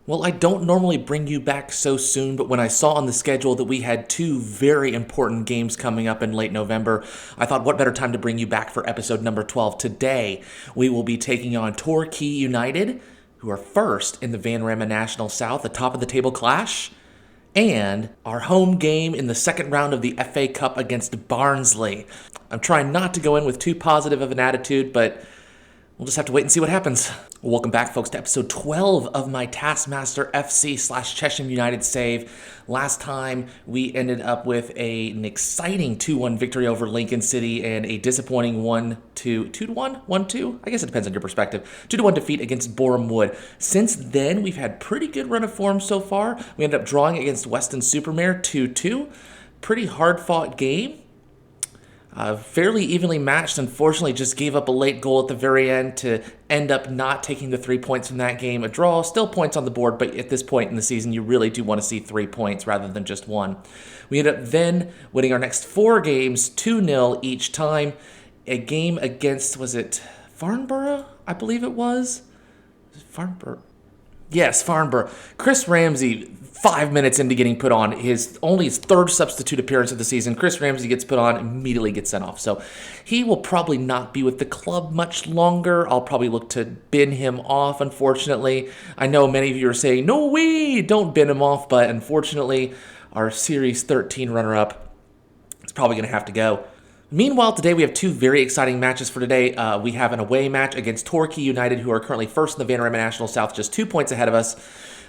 Well, I don't normally bring you back so soon, but when I saw on the schedule that we had two very important games coming up in late November, I thought what better time to bring you back for episode number 12. Today, we will be taking on Torquay United, who are first in the Vanarama National South, a top-of-the-table clash, and our home game in the second round of the FA Cup against Barnsley. I'm trying not to go in with too positive of an attitude, but we'll just have to wait and see what happens. Welcome back, folks, to episode 12 of my Taskmaster FC / Chesham United save. Last time, we ended up with an exciting 2-1 victory over Lincoln City and a disappointing 2-1? I guess it depends on your perspective. 2-1 defeat against Boreham Wood. Since then, we've had pretty good run of form so far. We ended up drawing against Weston-super-Mare 2-2. Pretty hard-fought game. Fairly evenly matched. Unfortunately, just gave up a late goal at the very end to end up not taking the 3 points from that game. A draw, still points on the board, but at this point in the season, you really do want to see 3 points rather than just one. We ended up then winning our next 4 games, 2-0 each time. A game against, was it Farnborough? I believe it was. Farnborough? Yes, Farnborough. Chris Ramsey, 5 minutes into getting put on, his third substitute appearance of the season. Chris Ramsey gets put on, immediately gets sent off. So he will probably not be with the club much longer. I'll probably look to bin him off, unfortunately. I know many of you are saying, no way, don't bin him off. But unfortunately, our Series 13 runner-up is probably going to have to go. Meanwhile, today we have 2 very exciting matches for today. We have an away match against Torquay United, who are currently first in the Vanarama National South, just 2 points ahead of us.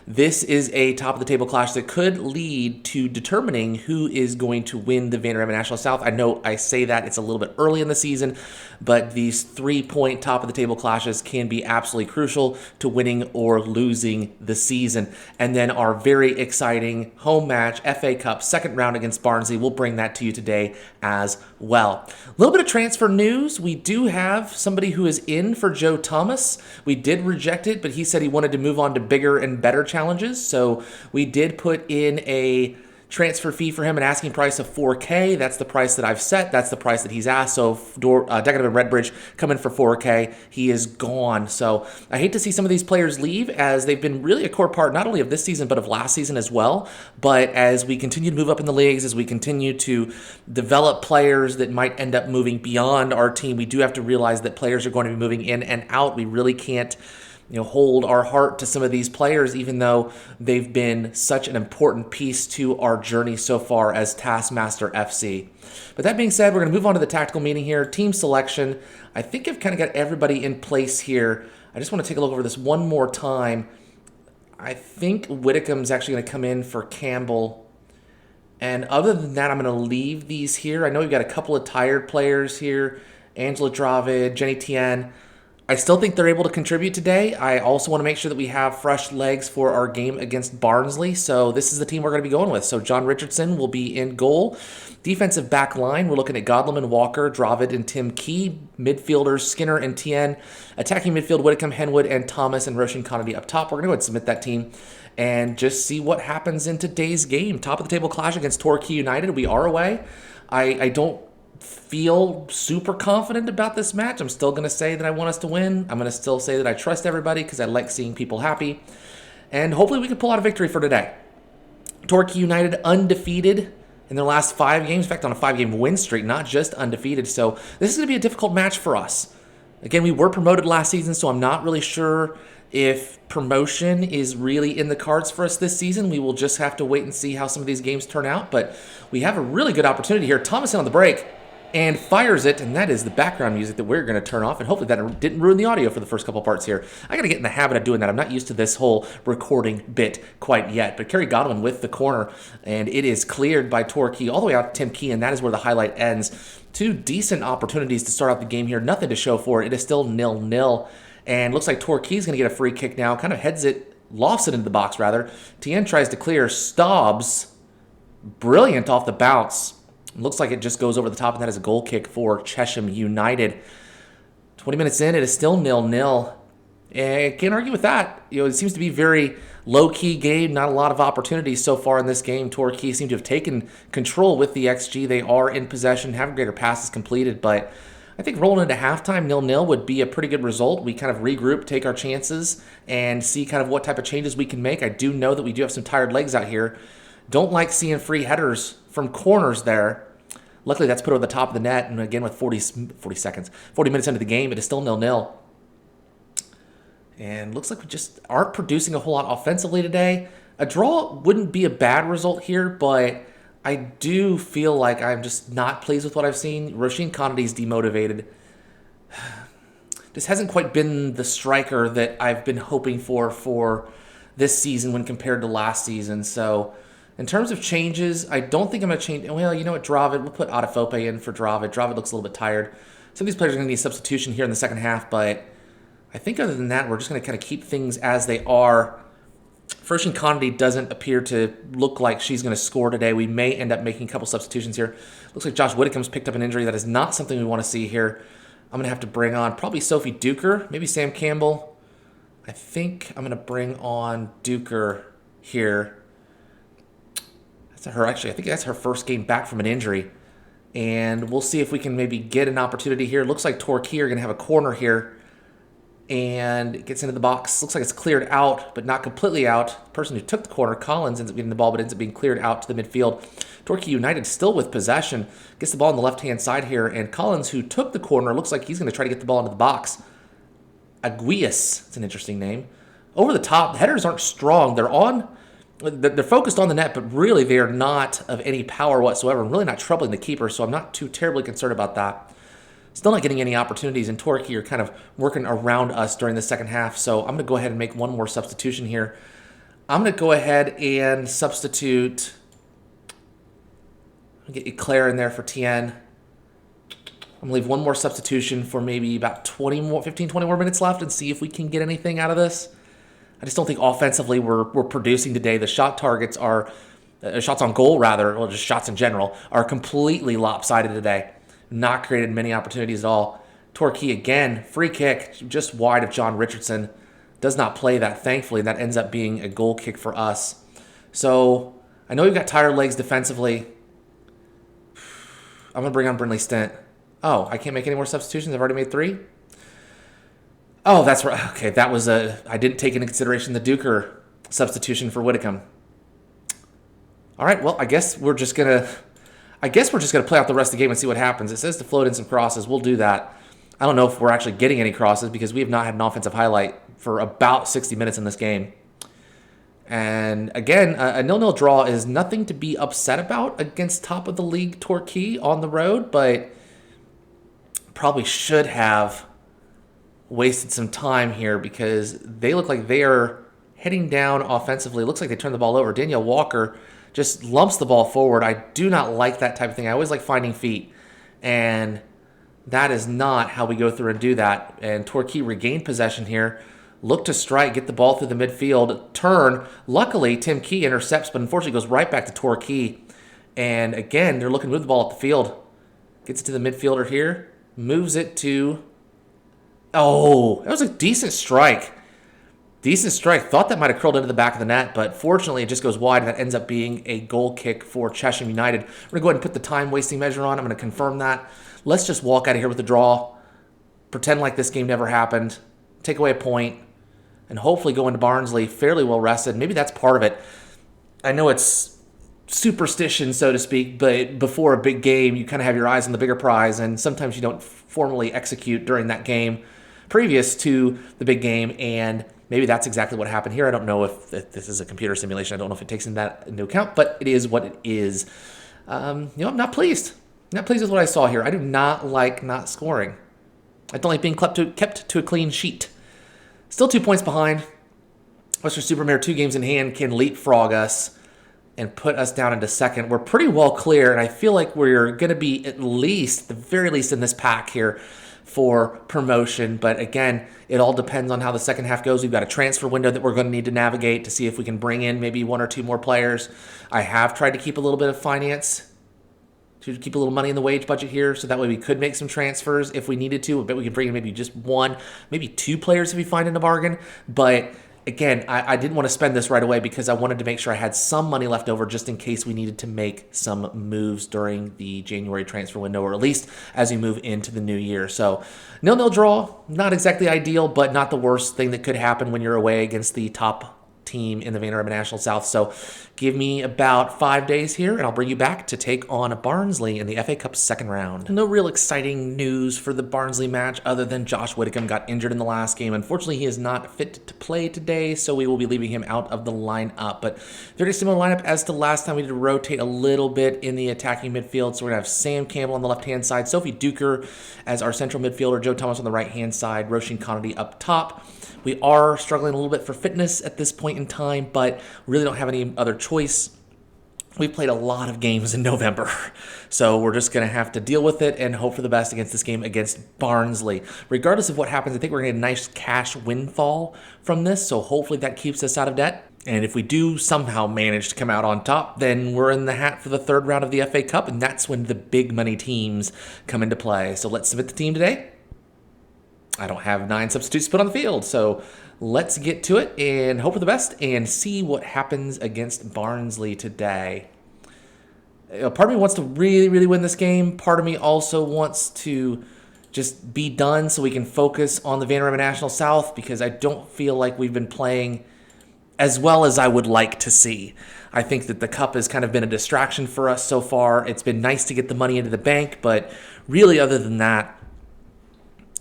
This is a top-of-the-table clash that could lead to determining who is going to win the Vanarama National South. I know I say that it's a little bit early in the season, but these 3-point top-of-the-table clashes can be absolutely crucial to winning or losing the season. And then our very exciting home match, FA Cup, second round against Barnsley. We'll bring that to you today as well. A little bit of transfer news. We do have somebody who is in for Joe Thomas. We did reject it, but he said he wanted to move on to bigger and better challenges. So we did put in a transfer fee for him, an asking price of $4K. That's the price that I've set. That's the price that he's asked. So Decadent and Redbridge come in for $4K. He is gone. So I hate to see some of these players leave, as they've been really a core part not only of this season but of last season as well. But as we continue to move up in the leagues, as we continue to develop players that might end up moving beyond our team, we do have to realize that players are going to be moving in and out. We really can't hold our heart to some of these players, even though they've been such an important piece to our journey so far as Taskmaster FC. But that being said, we're going to move on to the tactical meeting here. Team selection. I think I've kind of got everybody in place here. I just want to take a look over this one more time. I think Whitcomb's actually going to come in for Campbell. And other than that, I'm going to leave these here. I know we've got a couple of tired players here. Angela Dravid, Jenny Tien. I still think they're able to contribute today. I also want to make sure that we have fresh legs for our game against Barnsley. So this is the team we're going to be going with. So John Richardson will be in goal. Defensive back line, we're looking at Godleman, Walker, Dravid, and Tim Key. Midfielders, Skinner and Tien. Attacking midfield, Whitcomb, Henwood, and Thomas and Roshan Kennedy up top. We're going to go ahead and submit that team and just see what happens in today's game. Top of the table clash against Torquay United. We are away. I don't feel super confident about this match. I'm still going to say that I want us to win. I'm going to still say that I trust everybody because I like seeing people happy. And hopefully we can pull out a victory for today. Torquay United undefeated in their last 5 games. In fact, on a 5-game win streak, not just undefeated. So this is going to be a difficult match for us. Again, we were promoted last season, so I'm not really sure if promotion is really in the cards for us this season. We will just have to wait and see how some of these games turn out. But we have a really good opportunity here. Thomas in on the break and fires it, and that is the background music that we're going to turn off, and hopefully that didn't ruin the audio for the first couple parts here. I got to get in the habit of doing that. I'm not used to this whole recording bit quite yet, but Kerry Godwin with the corner, and it is cleared by Torquay all the way out to Tim Key, and that is where the highlight ends. 2 decent opportunities to start out the game here. Nothing to show for it. It is still 0-0, and looks like Torquay's going to get a free kick now. Kind of lofts it into the box, rather. Tien tries to clear. Stobbs, brilliant off the bounce. Looks like it just goes over the top, and that is a goal kick for Chesham United. 20 minutes in, it is still 0-0. And can't argue with that. It seems to be a very low-key game, not a lot of opportunities so far in this game. Torquay seem to have taken control with the XG. They are in possession, have greater passes completed, but I think rolling into halftime 0-0 would be a pretty good result. We kind of regroup, take our chances, and see kind of what type of changes we can make. I do know that we do have some tired legs out here. Don't like seeing free headers from corners there. Luckily, that's put over the top of the net, and again with 40 minutes into the game, it is still 0-0. And looks like we just aren't producing a whole lot offensively today. A draw wouldn't be a bad result here, but I do feel like I'm just not pleased with what I've seen. Roisin Connody's demotivated. Just hasn't quite been the striker that I've been hoping for this season when compared to last season. So in terms of changes, I don't think I'm going to change. Well, you know what, Davies, we'll put Adefope in for Davies. Davies looks a little bit tired. Some of these players are going to need substitution here in the second half, but I think other than that, we're just going to kind of keep things as they are. Roisin Connody doesn't appear to look like she's going to score today. We may end up making a couple substitutions here. Looks like Josh Whitcomb's picked up an injury. That is not something we want to see here. I'm going to have to bring on probably Sophie Duker, maybe Sam Campbell. I think I'm going to bring on Duker here. That's her, actually. I think that's her first game back from an injury. And we'll see if we can maybe get an opportunity here. Looks like Torquay are going to have a corner here. And it gets into the box. Looks like it's cleared out, but not completely out. The person who took the corner, Collins, ends up getting the ball, but ends up being cleared out to the midfield. Torquay United still with possession. Gets the ball on the left-hand side here, and Collins, who took the corner, looks like he's going to try to get the ball into the box. Aguias, it's an interesting name. Over the top, the headers aren't strong. They're focused on the net, but really they are not of any power whatsoever. I'm really not troubling the keeper, so I'm not too terribly concerned about that. Still not getting any opportunities, and Torquay are kind of working around us during the second half. So I'm going to go ahead and make one more substitution here. I'm going to go ahead and substitute. I'll get Eclair in there for Tien. I'm going to leave one more substitution for maybe about 15, 20 more minutes left and see if we can get anything out of this. I just don't think offensively we're producing today. The shot targets are, shots on goal rather, or just shots in general, are completely lopsided today. Not created many opportunities at all. Torquay again, free kick, just wide of John Richardson. Does not play that, thankfully. That ends up being a goal kick for us. So I know we've got tired legs defensively. I'm going to bring on Brindley Stent. Oh, I can't make any more substitutions? I've already made 3? Oh, that's right. Okay, that was I didn't take into consideration the Duker substitution for Whitcomb. All right, well, I guess we're just going to play out the rest of the game and see what happens. It says to float in some crosses. We'll do that. I don't know if we're actually getting any crosses because we have not had an offensive highlight for about 60 minutes in this game. And again, a 0-0 draw is nothing to be upset about against top of the league Torquay on the road, but probably should have wasted some time here because they look like they are heading down offensively. It looks like they turned the ball over. Danielle Walker just lumps the ball forward. I do not like that type of thing. I always like finding feet, and that is not how we go through and do that. And Torquay regained possession here. Look to strike, get the ball through the midfield, turn. Luckily, Tim Key intercepts, but unfortunately goes right back to Torquay. And again, they're looking to move the ball up the field. Gets it to the midfielder here. Moves it to... Oh, that was a decent strike. Decent strike. Thought that might have curled into the back of the net, but fortunately it just goes wide. That ends up being a goal kick for Chesham United. We're going to go ahead and put the time-wasting measure on. I'm going to confirm that. Let's just walk out of here with a draw. Pretend like this game never happened. Take away a point. And hopefully go into Barnsley fairly well rested. Maybe that's part of it. I know it's superstition, so to speak, but before a big game, you kind of have your eyes on the bigger prize, and sometimes you don't formally execute during that game previous to the big game, and maybe that's exactly what happened here. I don't know if this is a computer simulation. I don't know if it takes that into account, but it is what it is. I'm not pleased. Not pleased with what I saw here. I do not like not scoring. I don't like being kept to a clean sheet. Still 2 points behind. Worcestershire-Supermare, 2 games in hand, can leapfrog us and put us down into second. We're pretty well clear, and I feel like we're going to be at least, the very least in this pack here for promotion. But again, it all depends on how the second half goes. We've got a transfer window that we're going to need to navigate to see if we can bring in maybe 1 or 2 more players. I have tried to keep a little bit of finance, to keep a little money in the wage budget here, so that way we could make some transfers if we needed to. I bet we could bring in maybe just 1, maybe 2 players if we find in a bargain. But Again, I didn't want to spend this right away because I wanted to make sure I had some money left over just in case we needed to make some moves during the January transfer window, or at least as we move into the new year. So 0-0 draw, not exactly ideal, but not the worst thing that could happen when you're away against the top team in the Vanderbilt National South. So give me about 5 days here, and I'll bring you back to take on Barnsley in the FA Cup second round. No real exciting news for the Barnsley match other than Josh Whitcomb got injured in the last game. Unfortunately, he is not fit to play today, so we will be leaving him out of the lineup. But very similar lineup as to last time. We did rotate a little bit in the attacking midfield. So we're going to have Sam Campbell on the left-hand side, Sophie Duker as our central midfielder, Joe Thomas on the right-hand side, Roisin Connolly up top. We are struggling a little bit for fitness at this point in time, but really don't have any other choice. We've played a lot of games in November, so we're just going to have to deal with it and hope for the best against this game against Barnsley. Regardless of what happens, I think we're going to get a nice cash windfall from this, so hopefully that keeps us out of debt. And if we do somehow manage to come out on top, then we're in the hat for the third round of the FA Cup, and that's when the big money teams come into play. So let's submit the team today. I don't have 9 substitutes put on the field, so let's get to it and hope for the best and see what happens against Barnsley today. Part of me wants to really, really win this game. Part of me also wants to just be done so we can focus on the Vanderbilt National South, because I don't feel like we've been playing as well as I would like to see. I think that the Cup has kind of been a distraction for us so far. It's been nice to get the money into the bank, but really other than that,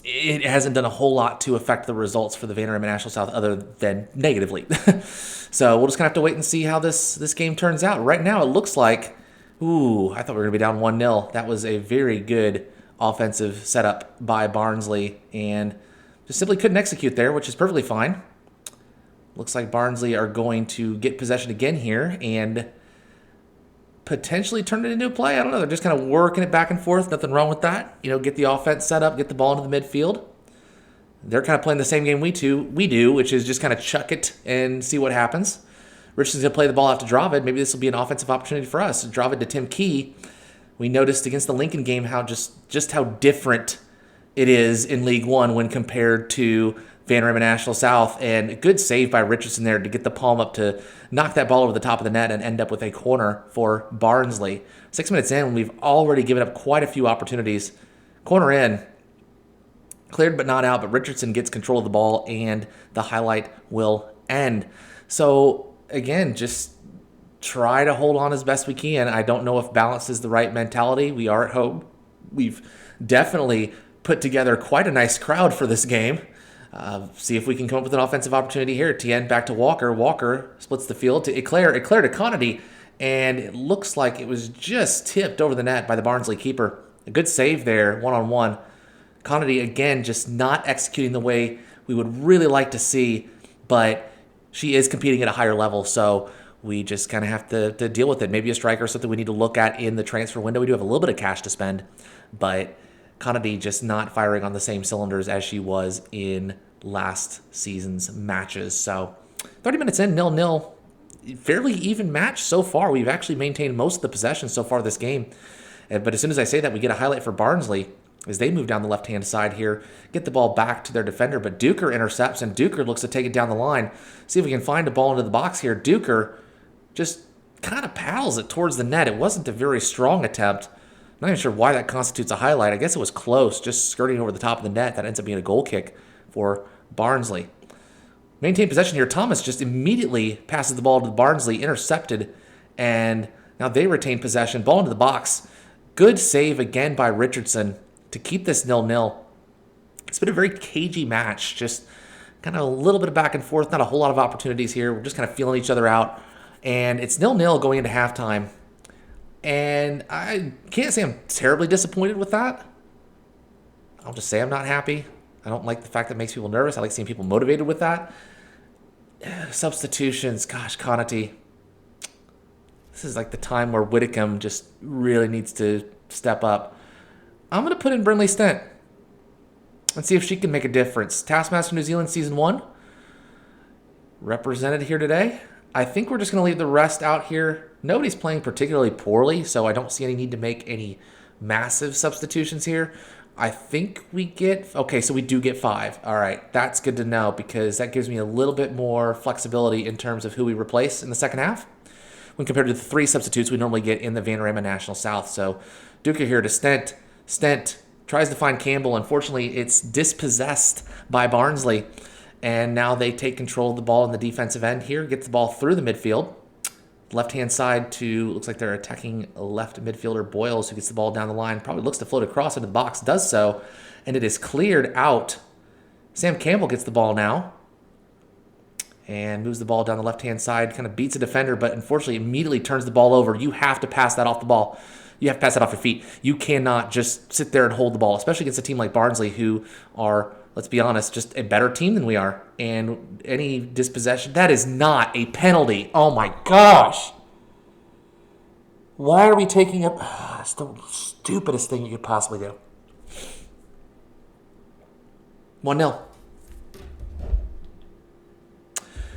it hasn't done a whole lot to affect the results for the Vanderbilt National South other than negatively. So we'll just kind of have to wait and see how this game turns out. Right now it looks like, I thought we were going to be down 1-0. That was a very good offensive setup by Barnsley and just simply couldn't execute there, which is perfectly fine. Looks like Barnsley are going to get possession again here and potentially turn it into a play. I don't know. They're just kind of working it back and forth. Nothing wrong with that. Get the offense set up, get the ball into the midfield. They're kind of playing the same game we do, which is just kind of chuck it and see what happens. Richardson's going to play the ball out to Dravid. Maybe this will be an offensive opportunity for us. Dravid to Tim Key. We noticed against the Lincoln game how just how different it is in League One when compared to Vanderbilt National South, and a good save by Richardson there to get the palm up to knock that ball over the top of the net and end up with a corner for Barnsley. 6 minutes in, we've already given up quite a few opportunities. Corner in, cleared but not out, but Richardson gets control of the ball and the highlight will end. So again, just try to hold on as best we can. I don't know if balance is the right mentality. We are at home. We've definitely put together quite a nice crowd for this game. See if we can come up with an offensive opportunity here. Tien back to Walker. Walker splits the field to Eclair. Eclair to Connolly. And it looks like it was just tipped over the net by the Barnsley keeper. A good save there, one-on-one. Connolly, again, just not executing the way we would really like to see. But she is competing at a higher level, so we just kind of have to deal with it. Maybe a striker is something we need to look at in the transfer window. We do have a little bit of cash to spend, but Connolly just not firing on the same cylinders as she was in last season's matches. So 30 minutes in, 0-0. Fairly even match so far. We've actually maintained most of the possession so far this game. But as soon as I say that, we get a highlight for Barnsley as they move down the left-hand side here, get the ball back to their defender. But Duker intercepts, and Duker looks to take it down the line. See if we can find a ball into the box here. Duker just kind of paddles it towards the net. It wasn't a very strong attempt. I'm not even sure why that constitutes a highlight. I guess it was close, just skirting over the top of the net. That ends up being a goal kick for Barnsley. Maintain possession here. Thomas just immediately passes the ball to Barnsley, intercepted, and now they retain possession. Ball into the box. Good save again by Richardson to keep this 0-0. It's been a very cagey match, just kind of a little bit of back and forth, not a whole lot of opportunities here. We're just kind of feeling each other out, and it's 0-0 going into halftime. And I can't say I'm terribly disappointed with that. I'll just say I'm not happy. I don't like the fact that it makes people nervous. I like seeing people motivated with that. Substitutions, gosh, Connolly. This is like the time where Whitcomb just really needs to step up. I'm going to put in Brinley Stent and see if she can make a difference. Taskmaster New Zealand Season 1. Represented here today. I think we're just going to leave the rest out here. Nobody's playing particularly poorly, so I don't see any need to make any massive substitutions here. I think we get... Okay, so we do get 5. All right, that's good to know because that gives me a little bit more flexibility in terms of who we replace in the second half when compared to the 3 substitutes we normally get in the Vanarama National South. So Duca here to Stent. Stent tries to find Campbell. Unfortunately, it's dispossessed by Barnsley. And now they take control of the ball in the defensive end here. Gets the ball through the midfield. Left-hand side to, looks like they're attacking left midfielder Boyles, who gets the ball down the line. Probably looks to float across into the box. Does so. And it is cleared out. Sam Campbell gets the ball now. And moves the ball down the left-hand side. Kind of beats a defender, but unfortunately immediately turns the ball over. You have to pass that off the ball. You have to pass that off your feet. You cannot just sit there and hold the ball, especially against a team like Barnsley, who are, let's be honest, just a better team than we are. And any dispossession, that is not a penalty. Oh my gosh. Why are we taking it? That's the stupidest thing you could possibly do. 1-0.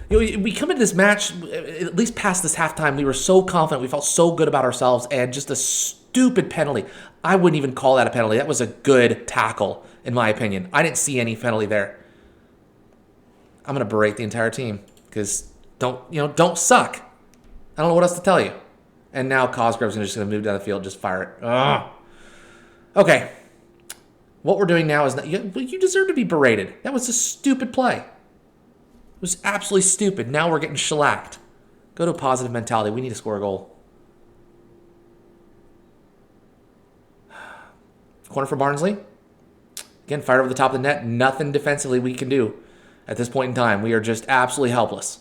You know, we come into this match, at least past this halftime, we were so confident. We felt so good about ourselves, and just a stupid penalty. I wouldn't even call that a penalty. That was a good tackle, in my opinion. I didn't see any penalty there. I'm going to berate the entire team because don't suck. I don't know what else to tell you. And now Cosgrove's just going to move down the field, just fire it. Ugh. Okay. What we're doing now is you deserve to be berated. That was a stupid play. It was absolutely stupid. Now we're getting shellacked. Go to a positive mentality. We need to score a goal. Corner for Barnsley. Again, fired over the top of the net. Nothing defensively we can do at this point in time. We are just absolutely helpless.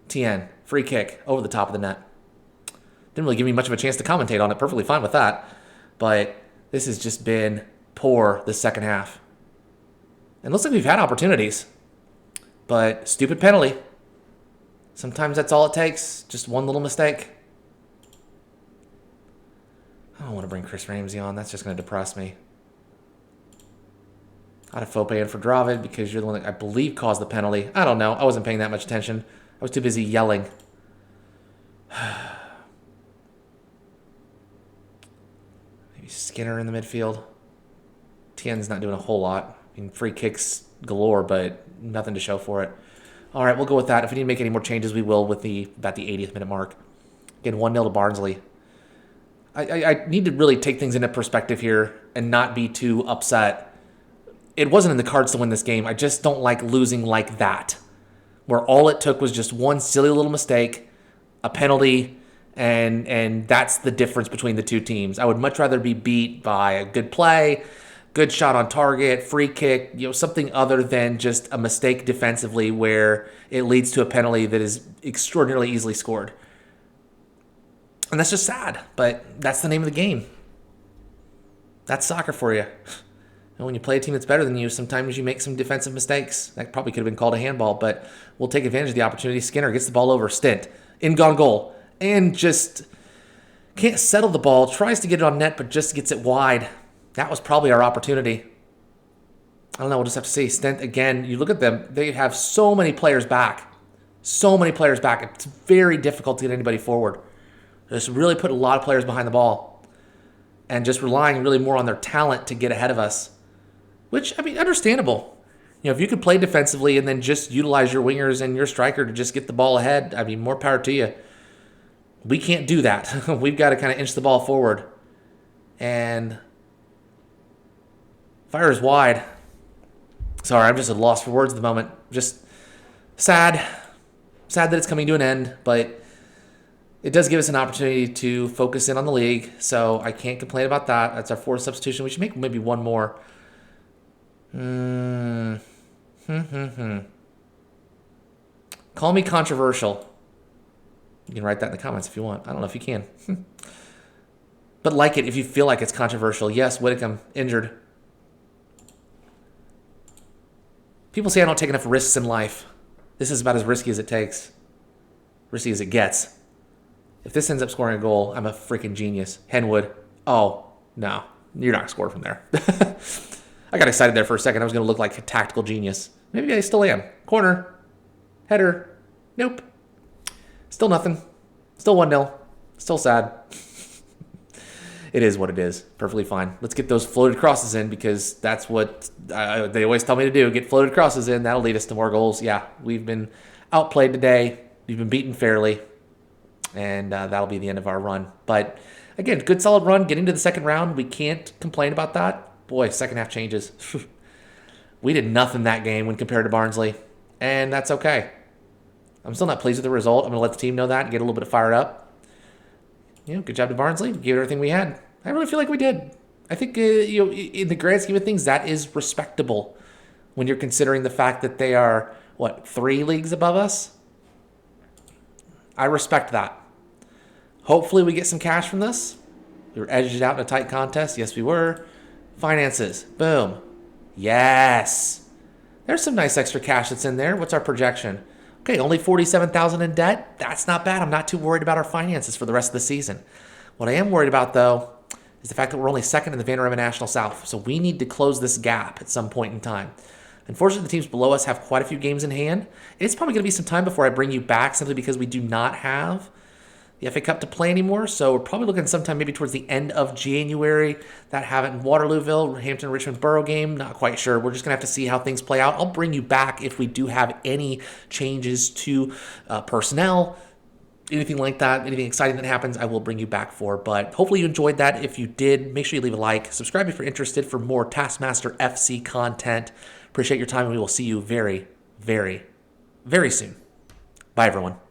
TN, free kick over the top of the net. Didn't really give me much of a chance to commentate on it. Perfectly fine with that. But this has just been poor the second half. And it looks like we've had opportunities. But stupid penalty. Sometimes that's all it takes. Just one little mistake. I don't want to bring Chris Ramsey on. That's just going to depress me. I'd have Fope in for Dravid because you're the one that I believe caused the penalty. I don't know. I wasn't paying that much attention. I was too busy yelling. Maybe Skinner in the midfield. Tien's not doing a whole lot. I mean, free kicks galore, but nothing to show for it. All right, we'll go with that. If we need to make any more changes, we will with about the 80th minute mark. Again, 1-0 to Barnsley. I need to really take things into perspective here and not be too upset. It wasn't in the cards to win this game. I just don't like losing like that, where all it took was just one silly little mistake, a penalty, and that's the difference between the two teams. I would much rather be beat by a good play, good shot on target, free kick, something other than just a mistake defensively where it leads to a penalty that is extraordinarily easily scored. And that's just sad, but that's the name of the game. That's soccer for you. And when you play a team that's better than you, sometimes you make some defensive mistakes. That probably could have been called a handball, but we'll take advantage of the opportunity. Skinner gets the ball over, Stint, in gone goal, and just can't settle the ball, tries to get it on net, but just gets it wide. That was probably our opportunity. I don't know, we'll just have to see. Stint, again, you look at them, they have so many players back. So many players back. It's very difficult to get anybody forward. Just really put a lot of players behind the ball and just relying really more on their talent to get ahead of us, which, I mean, understandable. If you could play defensively and then just utilize your wingers and your striker to just get the ball ahead, I mean, more power to you. We can't do that. We've got to kind of inch the ball forward. And fire is wide. Sorry, I'm just at a loss for words at the moment. Just sad. Sad that it's coming to an end, but it does give us an opportunity to focus in on the league, so I can't complain about that. That's our fourth substitution. We should make maybe one more. Call me controversial. You can write that in the comments if you want. I don't know if you can. But like it if you feel like it's controversial. Yes, Whitcomb, injured. People say I don't take enough risks in life. This is about as risky as it takes. Risky as it gets. If this ends up scoring a goal, I'm a freaking genius. Henwood. Oh, no. You're not going to score from there. I got excited there for a second. I was going to look like a tactical genius. Maybe I still am. Corner. Header. Nope. Still nothing. Still 1-0. Still sad. It is what it is. Perfectly fine. Let's get those floated crosses in because that's what they always tell me to do. Get floated crosses in. That'll lead us to more goals. Yeah, we've been outplayed today. We've been beaten fairly. And that'll be the end of our run. But again, good solid run. Getting to the second round, we can't complain about that. Boy, second half changes. We did nothing that game when compared to Barnsley. And that's okay. I'm still not pleased with the result. I'm going to let the team know that and get a little bit fired up. Good job to Barnsley. We gave it everything we had. I really feel like we did. I think, in the grand scheme of things, that is respectable when you're considering the fact that they are, 3 leagues above us? I respect that. Hopefully we get some cash from this. We were edged out in a tight contest. Yes, we were. Finances. Boom. Yes. There's some nice extra cash that's in there. What's our projection? Okay, only $47,000 in debt. That's not bad. I'm not too worried about our finances for the rest of the season. What I am worried about, though, is the fact that we're only second in the Vanarama National South. So we need to close this gap at some point in time. Unfortunately, the teams below us have quite a few games in hand. It's probably going to be some time before I bring you back simply because we do not have the FA Cup to play anymore. So we're probably looking sometime maybe towards the end of January. That have it in Waterlooville, Hampton, Richmond Borough game. Not quite sure. We're just going to have to see how things play out. I'll bring you back if we do have any changes to personnel, anything like that, anything exciting that happens, I will bring you back for. But hopefully you enjoyed that. If you did, make sure you leave a like. Subscribe if you're interested for more Taskmaster FC content. Appreciate your time, and we will see you very, very, very soon. Bye, everyone.